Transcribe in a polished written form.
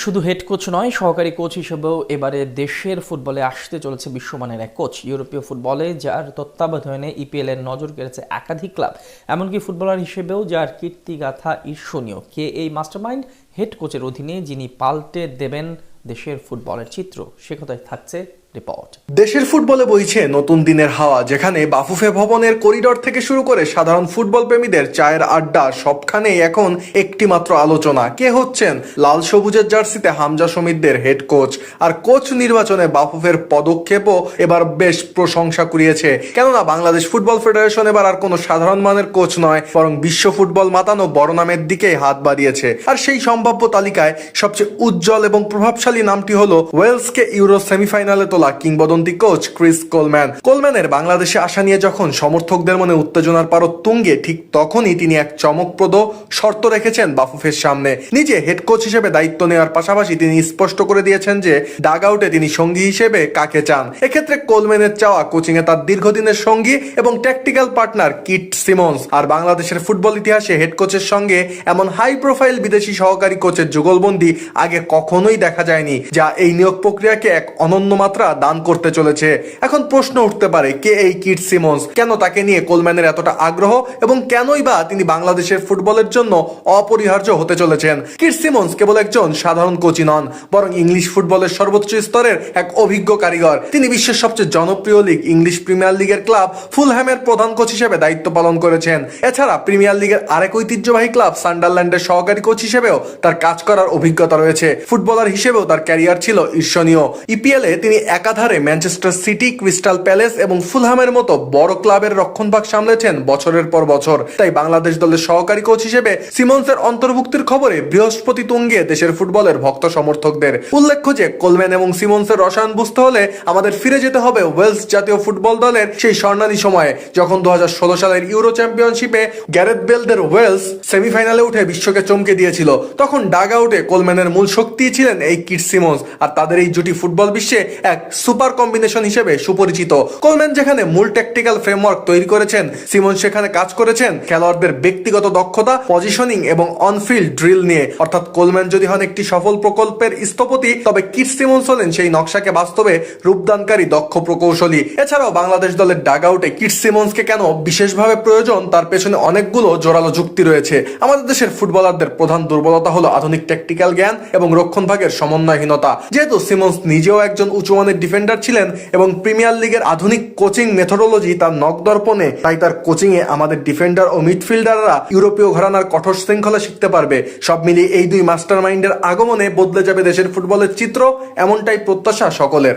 শুধু head coach নয়, সহকারী কোচ হিসেবেও এবারে দেশের ফুটবলে আসতে চলেছে বিশ্বমানের এক কোচ। ইউরোপীয় ফুটবলে যার তত্ত্বাবধানে ইপিএল এর নজর কেড়েছে একাধিক ক্লাব, এমনকি ফুটবলার হিসেবেও যার কীর্তিগাথা ঈর্ষণীয়। কে এই মাস্টারমাইন্ড? হেড কোচের অধীনে যিনি পাল্টে দেবেন দেশের ফুটবলের চিত্র, সে কথাই থাকছে রিপোর্ট। দেশের ফুটবলে বইছে নতুন দিনের হাওয়া, যেখানে বাফুফে ভবনের করিডর থেকে শুরু করে সাধারণ ফুটবল প্রেমীদের চায়ের আড্ডা, সবখানেই এখন একটি মাত্র আলোচনা: কে হচ্ছেন লাল সবুজের জার্সিতে হামজা সমিতদের হেড কোচ। আর কোচ নির্বাচনে বাফুফের পদক্ষেপও এবার বেশ প্রশংসা কুড়িয়েছে, কেননা বাংলাদেশ ফুটবল ফেডারেশন এবার আর কোনো সাধারণ মানের কোচ নয়, বরং বিশ্ব ফুটবল মাতানো বড় নামের দিকেই হাত বাড়িয়েছে। আর সেই সম্ভাব্য তালিকায় সবচেয়ে উজ্জ্বল এবং প্রভাবশালী নামটি হলো ওয়েলসকে ইউরো সেমিফাইনালে তোলা কিংবদন্তি কোচ ক্রিস কোলম্যান। কোলম্যানের বাংলাদেশে আসা নিয়ে যখন সমর্থকদের মনে উত্তেজনার পারদ তুঙ্গে, ঠিক তখনই তিনি এক চমকপ্রদ শর্ত রেখেছেন বাফুফের সামনে। নিজে হেড কোচ হিসেবে দায়িত্ব নেওয়ার পাশাপাশি তিনি স্পষ্ট করে দিয়েছেন যে ডাগ আউটে তিনি সঙ্গী হিসেবে কাকে চান। এক্ষেত্রে কোলম্যানের চাওয়া কোচিং এ তার দীর্ঘদিনের সঙ্গী এবং ট্যাকটিক্যাল পার্টনার কিট সিমন্স। আর বাংলাদেশের ফুটবল ইতিহাসে হেড কোচের সঙ্গে এমন হাই প্রোফাইল বিদেশি সহকারী কোচের যুগলবন্দি আগে কখনোই দেখা যায়নি, যা এই নিয়োগ প্রক্রিয়াকে এক অনন্য মাত্রা দান করতে চলেছে। এখন প্রশ্ন উঠতে পারে, কে এই কিট সিমন্স? কেন তাকে নিয়ে কোলম্যানের এতটা আগ্রহ, এবং কেনই বা তিনি বাংলাদেশের ফুটবলের জন্য অপরিহার্য হতে চলেছেন? কিট সিমন্স কেবল একজন সাধারণ কোচই নন, বরং ইংলিশ ফুটবলের সর্বোচ্চ স্তরের এক অভিজ্ঞ কারিগর। তিনি বিশ্বের সবচেয়ে জনপ্রিয় লিগ ইংলিশ প্রিমিয়ার লিগের ক্লাব ফুলহ্যামের প্রধান কোচ হিসেবে দায়িত্ব পালন করেছেন। এছাড়া প্রিমিয়ার লিগের আরেক ঐতিহ্যবাহী ক্লাব সান্ডারল্যান্ডের সহকারী কোচ হিসেবেও তার কাজ করার অভিজ্ঞতা রয়েছে। ফুটবলার হিসেবেও তার ক্যারিয়ার ছিল ঈর্ষণীয়। ইপিএল এ তিনি একাধারে ম্যানচেস্টার সিটি, ক্রিস্টাল প্যালেস এবং ফুলহ্যামের মতো বড় ক্লাবের রক্ষণভাগ সামলেছেন বছরের পর বছর। তাই বাংলাদেশ দলের সহকারী কোচ হিসেবে সিমন্সের অন্তর্ভুক্তির খবরে বৃহস্পতি তুঙ্গে দেশের ফুটবলের ভক্ত সমর্থকদের। উল্লেখ্য যে কোলম্যান এবং সিমন্সের রসায়ন বুঝতে হলে আমাদের ফিরে যেতে হবে ওয়েলস জাতীয় ফুটবল দলের সেই স্বর্ণালী সময়ে, যখন 2016 সালের ইউরো চ্যাম্পিয়নশিপে গ্যারেথ বেলদের ওয়েলস সেমিফাইনালে উঠে বিশ্বকে চমকে দিয়েছিল। তখন ডাগ আউটে কোলম্যানের মূল শক্তি ছিলেন এই কিট সিমন্স, আর তাদের এই জুটি ফুটবল বিশ্বে এক সুপার কম্বিনেশন হিসেবে সুপরিচিত। কোলম্যান যেখানে মূল ট্যাকটিক্যাল ফ্রেমওয়ার্ক তৈরি করেছেন, সিমন্স সেখানে কাজ করেছেন খেলোয়াড়দের ব্যক্তিগত দক্ষতা, পজিশনিং এবং অনফিল্ড ড্রিল নিয়ে। অর্থাৎ কোলম্যান যদি হন একটি সফল প্রকল্পের স্থপতি, তবে কিট সিমন্স হলেন সেই নকশাকে বাস্তবে রূপদানকারী দক্ষ প্রকৌশলী। এছাড়াও বাংলাদেশ দলের ডাগ আউটে কিট সিমন্সকে কেন বিশেষভাবে প্রয়োজন, তার পেছনে অনেকগুলো জোরালো যুক্তি রয়েছে। আমাদের দেশের ফুটবলারদের প্রধান দুর্বলতা হলো আধুনিক ট্যাকটিক্যাল জ্ঞান এবং রক্ষণভাগের সমন্বয়হীনতা। যেহেতু সিমন্স নিজেও একজন উঁচুমানের ডিফেন্ডার ছিলেন এবং প্রিমিয়ার লিগের আধুনিক কোচিং মেথোডোলজি তার নখদর্পণে, তাই তার কোচিং এ আমাদের ডিফেন্ডার ও মিডফিল্ডাররা ইউরোপীয় ঘরানার কঠোর শৃঙ্খলা শিখতে পারবে। সব মিলিয়ে এই দুই মাস্টার মাইন্ডের আগমনে বদলে যাবে দেশের ফুটবলের চিত্র, এমনটাই প্রত্যাশা সকলের।